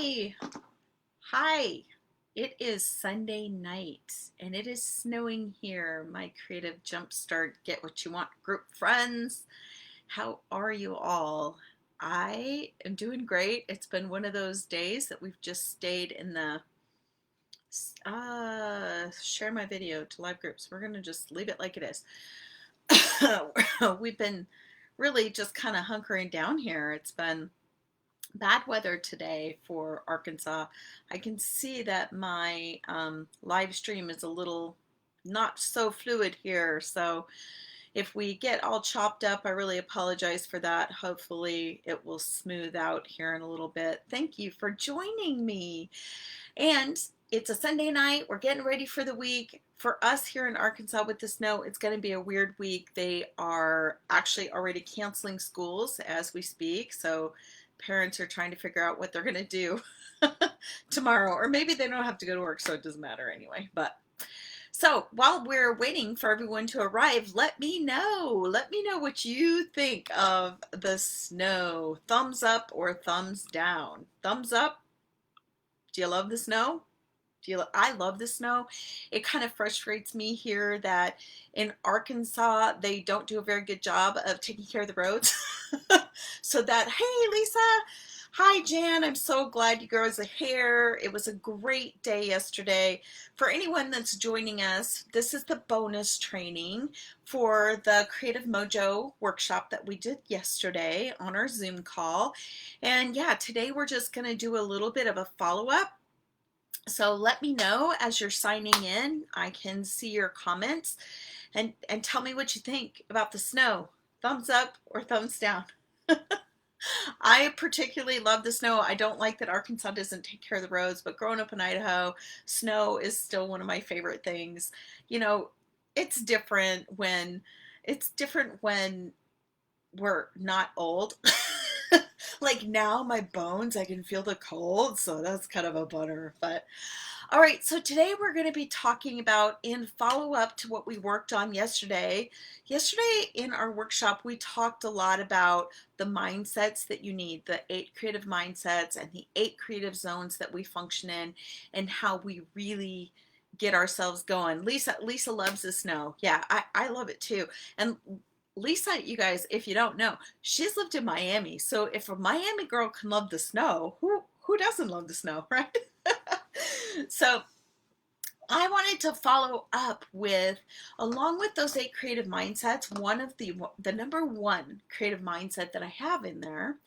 Hi. Hi. It is Sunday night and it is snowing here. My creative jumpstart get what you want group friends. How are you all? I am doing great. It's been one of those days that we've just stayed in the share my video to live groups. We're going to just leave it like it is. We've been really just kind of hunkering down here. It's been bad weather today for Arkansas. I can see that my live stream is a little not so fluid here. So if we get all chopped up, I really apologize for that. Hopefully it will smooth out here in a little bit. Thank you for joining me. And it's a Sunday night. We're getting ready for the week. For us here in Arkansas with the snow, it's going to be a weird week. They are actually already canceling schools as we speak. So parents are trying to figure out what they're going to do tomorrow. Or maybe they don't have to go to work, so it doesn't matter anyway. But so while we're waiting for everyone to arrive, let me know. Let me know what you think of the snow. Thumbs up or thumbs down? Thumbs up. Do you love the snow? I love the snow. It kind of frustrates me here that in Arkansas they don't do a very good job of taking care of the roads. So that, hey Lisa, hi Jan, I'm so glad you girls are here. It was a great day yesterday. For anyone that's joining us, this is the bonus training for the Creative Mojo workshop that we did yesterday on our Zoom call. And yeah, today we're just going to do a little bit of a follow-up. So let me know as you're signing in. I can see your comments and tell me what you think about the snow. Thumbs up or thumbs down. I particularly love the snow. I don't like that Arkansas doesn't take care of the roads, but growing up in Idaho, snow is still one of my favorite things. You know, it's different when we're not old. Like now my bones, I can feel the cold, so that's kind of a bummer. But all right, so today we're going to be talking about, in follow up to what we worked on yesterday. Yesterday in our workshop, we talked a lot about the mindsets that you need, the 8 creative mindsets and the 8 creative zones that we function in, and how we really get ourselves going. Lisa loves the snow. Yeah, I love it too. And Lisa, you guys, if you don't know, she's lived in Miami. So if a Miami girl can love the snow, who doesn't love the snow, right? So I wanted to follow up with, along with those 8 creative mindsets, one of the number one creative mindset that I have in there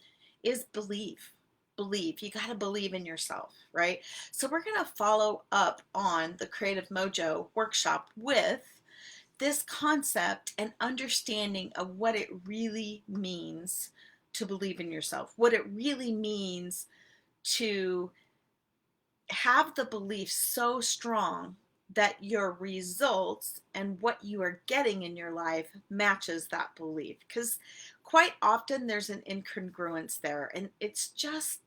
is belief. Believe. You got to believe in yourself, right? So we're going to follow up on the Creative Mojo workshop with this concept and understanding of what it really means to believe in yourself, what it really means to have the belief so strong that your results and what you are getting in your life matches that belief, because quite often there's an incongruence there, and it's just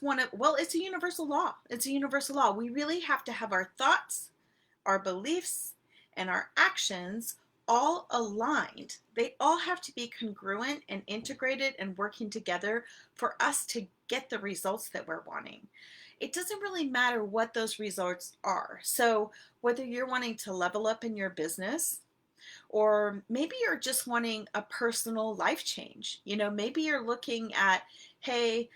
one of, well, it's a universal law. It's a universal law. We really have to have our thoughts, our beliefs, and our actions all aligned. They all have to be congruent and integrated and working together for us to get the results that we're wanting. It doesn't really matter what those results are. So whether you're wanting to level up in your business, or maybe you're just wanting a personal life change, maybe you're looking at, hey,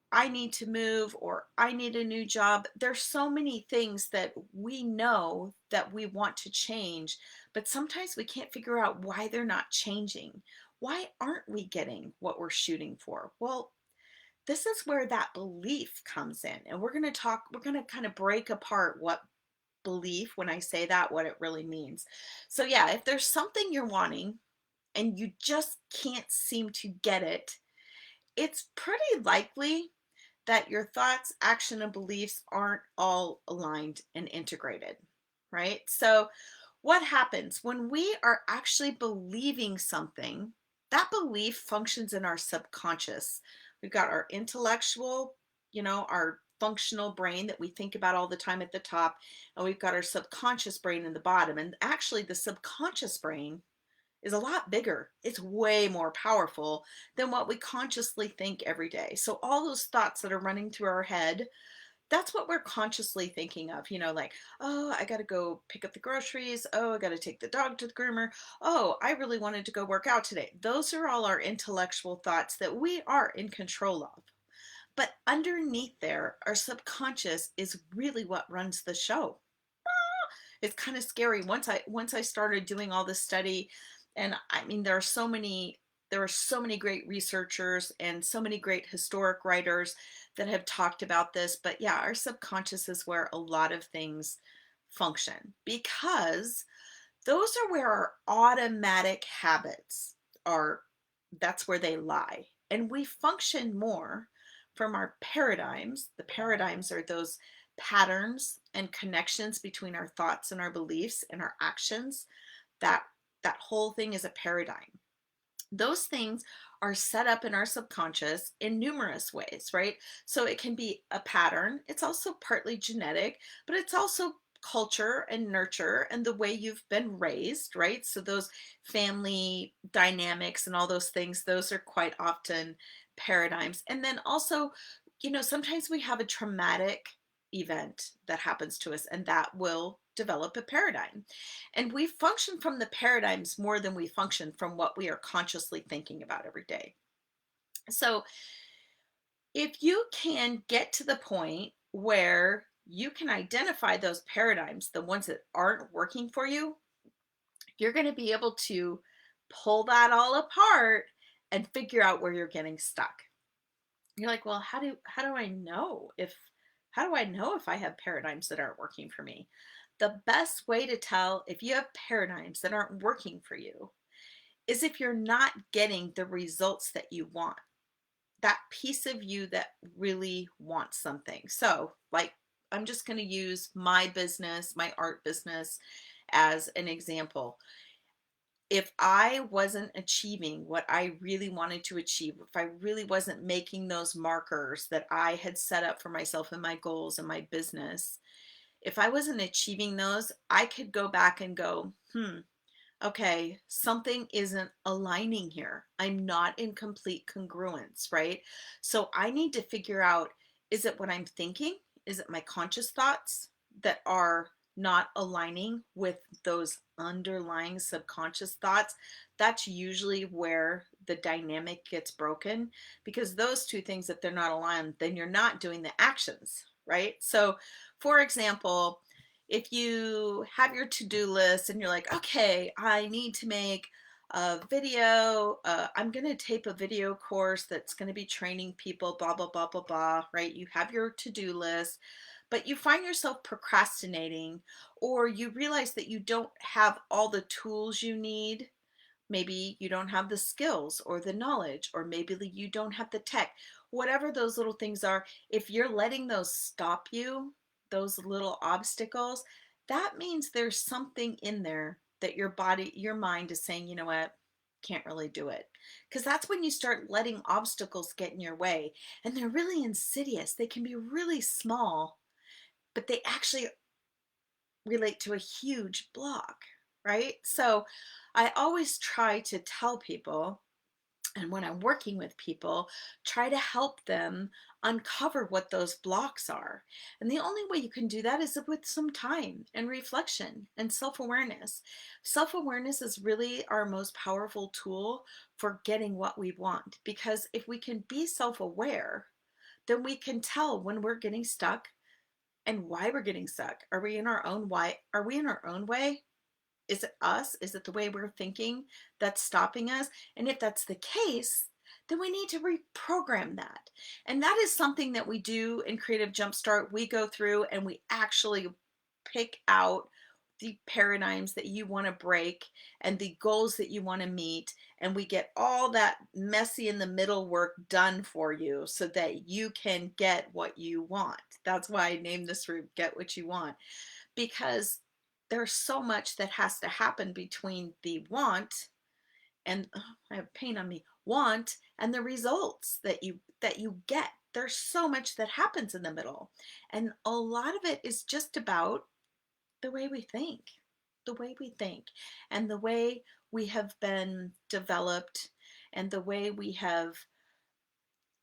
I need to move, or I need a new job. There's so many things that we know that we want to change, but sometimes we can't figure out why they're not changing. Why aren't we getting what we're shooting for? Well, this is where that belief comes in. And we're going to kind of break apart what belief, when I say that, what it really means. So yeah, if there's something you're wanting and you just can't seem to get it, it's pretty likely that your thoughts, action, and beliefs aren't all aligned and integrated, right? So what happens when we are actually believing something? That belief functions in our subconscious. We've got our intellectual, our functional brain that we think about all the time at the top, and we've got our subconscious brain in the bottom. And actually, the subconscious brain is a lot bigger. It's way more powerful than what we consciously think every day. So all those thoughts that are running through our head, that's what we're consciously thinking of, like, oh, I got to go pick up the groceries. Oh, I got to take the dog to the groomer. Oh, I really wanted to go work out today. Those are all our intellectual thoughts that we are in control of. But underneath there, our subconscious is really what runs the show. It's kind of scary. Once I started doing all this study, and I mean, there are so many great researchers and so many great historic writers that have talked about this. But yeah, our subconscious is where a lot of things function, because those are where our automatic habits are. That's where they lie. And we function more from our paradigms. The paradigms are those patterns and connections between our thoughts and our beliefs and our actions. That whole thing is a paradigm. Those things are set up in our subconscious in numerous ways, right? So it can be a pattern. It's also partly genetic, but it's also culture and nurture and the way you've been raised, right? So those family dynamics and all those things, those are quite often paradigms. And then also, sometimes we have a traumatic event that happens to us, and that will develop a paradigm. And we function from the paradigms more than we function from what we are consciously thinking about every day. So if you can get to the point where you can identify those paradigms, the ones that aren't working for you, you're going to be able to pull that all apart and figure out where you're getting stuck. You're like, well, how do I know if I have paradigms that aren't working for me? The best way to tell if you have paradigms that aren't working for you is if you're not getting the results that you want. That piece of you that really wants something. So, like, I'm just going to use my business, my art business, as an example. If I wasn't achieving what I really wanted to achieve, if I really wasn't making those markers that I had set up for myself and my goals and my business, if I wasn't achieving those, I could go back and go, okay, something isn't aligning here. I'm not in complete congruence, right? So I need to figure out, is it what I'm thinking? Is it my conscious thoughts that are not aligning with those underlying subconscious thoughts? That's usually where the dynamic gets broken, because those two things, if they're not aligned, then you're not doing the actions, right? So, for example, if you have your to-do list and you're like, okay, I need to make a video, I'm going to tape a video course that's going to be training people, blah, blah, blah, blah, blah, right? You have your to-do list, but you find yourself procrastinating, or you realize that you don't have all the tools you need. Maybe you don't have the skills or the knowledge, or maybe you don't have the tech. Whatever those little things are, if you're letting those stop you, those little obstacles, that means there's something in there that your mind is saying, you know what, can't really do it. Because that's when you start letting obstacles get in your way. And they're really insidious. They can be really small, but they actually relate to a huge block, right? So I always try to tell people, and when I'm working with people, try to help them uncover what those blocks are. And the only way you can do that is with some time and reflection and self awareness. Self awareness is really our most powerful tool for getting what we want, because if we can be self aware, then we can tell when we're getting stuck and why we're getting stuck. Are we in our own why? Are we in our own way? Is it us? Is it the way we're thinking that's stopping us? And if that's the case, then we need to reprogram that. And that is something that we do in Creative Jumpstart. We go through and we actually pick out the paradigms that you want to break and the goals that you want to meet. And we get all that messy in the middle work done for you so that you can get what you want. That's why I named this room Get What You Want, because there's so much that has to happen between the want and I have pain on me, want, and the results that you get. There's so much that happens in the middle, and a lot of it is just about the way we think, the way we think, and the way we have been developed and the way we have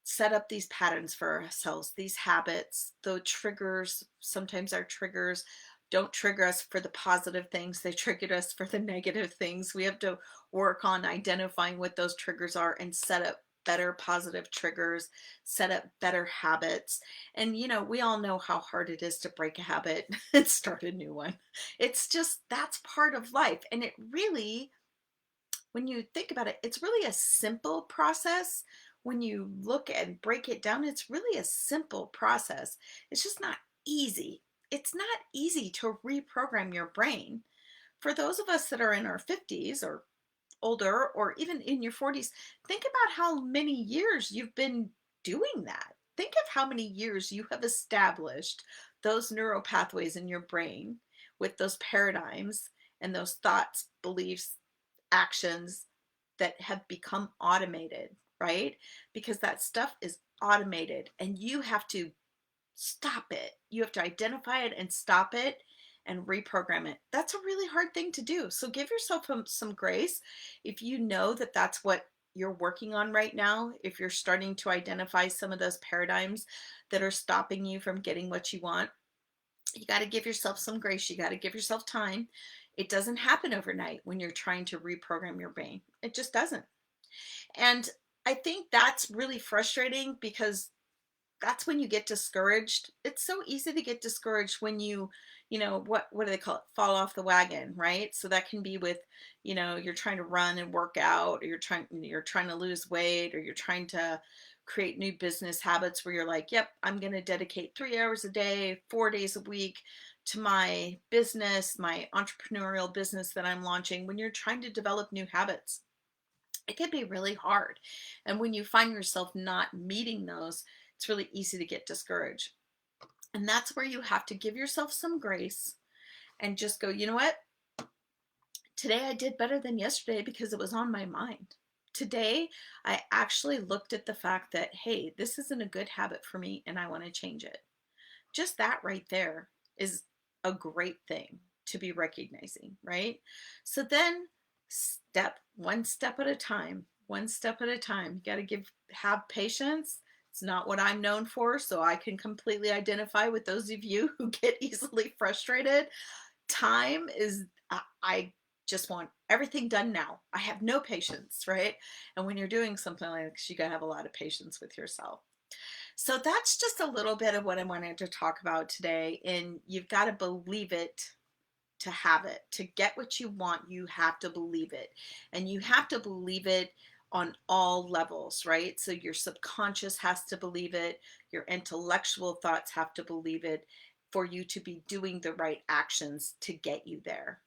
set up these patterns for ourselves, these habits, the triggers, sometimes our triggers don't trigger us for the positive things, they trigger us for the negative things. We have to work on identifying what those triggers are and set up better positive triggers, set up better habits. And we all know how hard it is to break a habit and start a new one. It's just that's part of life. And it really, when you think about it, it's really a simple process. When you look and break it down, it's really a simple process. It's just not easy. It's not easy to reprogram your brain. For those of us that are in our 50s or older, or even in your 40s, think about how many years you've been doing that. Think of how many years you have established those neural pathways in your brain with those paradigms and those thoughts, beliefs, actions that have become automated, right? Because that stuff is automated and you have to stop it. You have to identify it and stop it and reprogram it. That's a really hard thing to do. So give yourself some grace if you know that that's what you're working on right now. If you're starting to identify some of those paradigms that are stopping you from getting what you want, you got to give yourself some grace. You got to give yourself time. It doesn't happen overnight when you're trying to reprogram your brain. It just doesn't. And I think that's really frustrating because that's when you get discouraged. It's so easy to get discouraged when what do they call it? Fall off the wagon, right? So that can be with, you're trying to run and work out, or you're trying to lose weight, or you're trying to create new business habits where you're like, yep, I'm going to dedicate 3 hours a day, 4 days a week to my business, my entrepreneurial business that I'm launching. When you're trying to develop new habits, it can be really hard. And when you find yourself not meeting those, it's really easy to get discouraged. And that's where you have to give yourself some grace and just go, you know what? Today I did better than yesterday because it was on my mind. Today, I actually looked at the fact that, hey, this isn't a good habit for me and I want to change it. Just that right there is a great thing to be recognizing, right? So then one step at a time, one step at a time. You got to have patience. It's not what I'm known for, so I can completely identify with those of you who get easily frustrated. Time is, I just want everything done now. I have no patience, right? And when you're doing something like this, you got to have a lot of patience with yourself. So that's just a little bit of what I wanted to talk about today. And you've got to believe it to have it. To get what you want, you have to believe it. And you have to believe it on all levels, right? So your subconscious has to believe it, your intellectual thoughts have to believe it for you to be doing the right actions to get you there.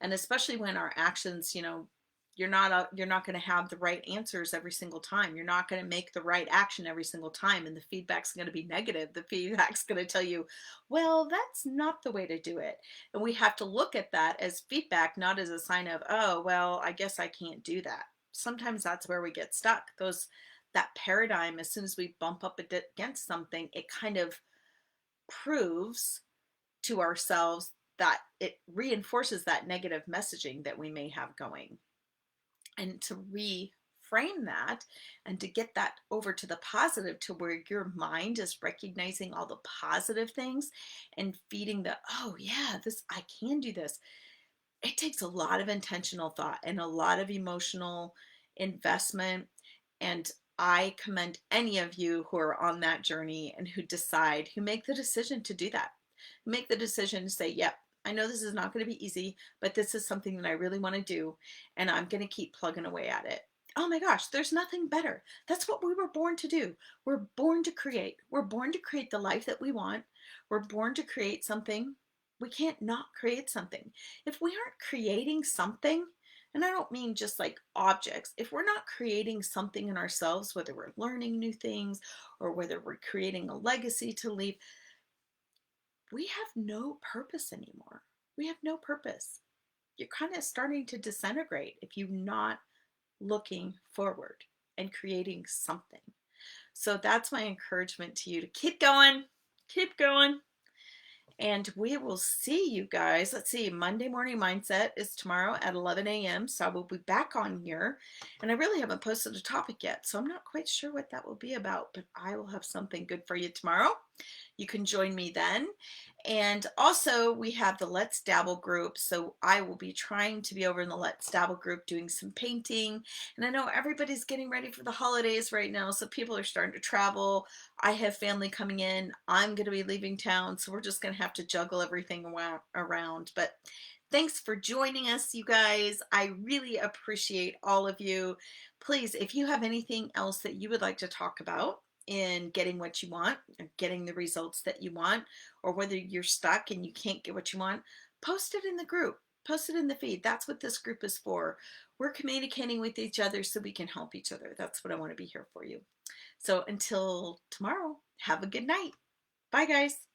And especially when our actions, you're not going to have the right answers every single time. You're not going to make the right action every single time, and the feedback's going to be negative. The feedback's going to tell you, well, that's not the way to do it. And we have to look at that as feedback, not as a sign of, oh, well, I guess I can't do that. Sometimes that's where we get stuck. That paradigm, as soon as we bump up against something, it kind of proves to ourselves that it reinforces that negative messaging that we may have going. And to reframe that and to get that over to the positive, to where your mind is recognizing all the positive things and feeding oh yeah, I can do this. It takes a lot of intentional thought and a lot of emotional investment. And I commend any of you who are on that journey and who make the decision to do that. Make the decision to say, yep, I know this is not going to be easy, but this is something that I really want to do, and I'm going to keep plugging away at it. Oh my gosh, there's nothing better. That's what we were born to do. We're born to create. We're born to create the life that we want. We're born to create something. We can't not create something. If we aren't creating something, and I don't mean just like objects, if we're not creating something in ourselves, whether we're learning new things or whether we're creating a legacy to leave, we have no purpose anymore. We have no purpose. You're kind of starting to disintegrate if you're not looking forward and creating something. So that's my encouragement to you, to keep going, keep going. And we will see you guys. Let's see, Monday Morning Mindset is tomorrow at 11 a.m. So I will be back on here. And I really haven't posted a topic yet. So I'm not quite sure what that will be about, but I will have something good for you tomorrow. You can join me then. And also, we have the Let's Dabble group. So I will be trying to be over in the Let's Dabble group doing some painting. And I know everybody's getting ready for the holidays right now. So people are starting to travel. I have family coming in. I'm going to be leaving town. So we're just going to have to juggle everything around. But thanks for joining us, you guys. I really appreciate all of you. Please, if you have anything else that you would like to talk about, in getting what you want, getting the results that you want, or whether you're stuck and you can't get what you want, post it in the group, post it in the feed. That's what this group is for. We're communicating with each other so we can help each other. That's what I want to be here for you. So until tomorrow, have a good night. Bye, guys.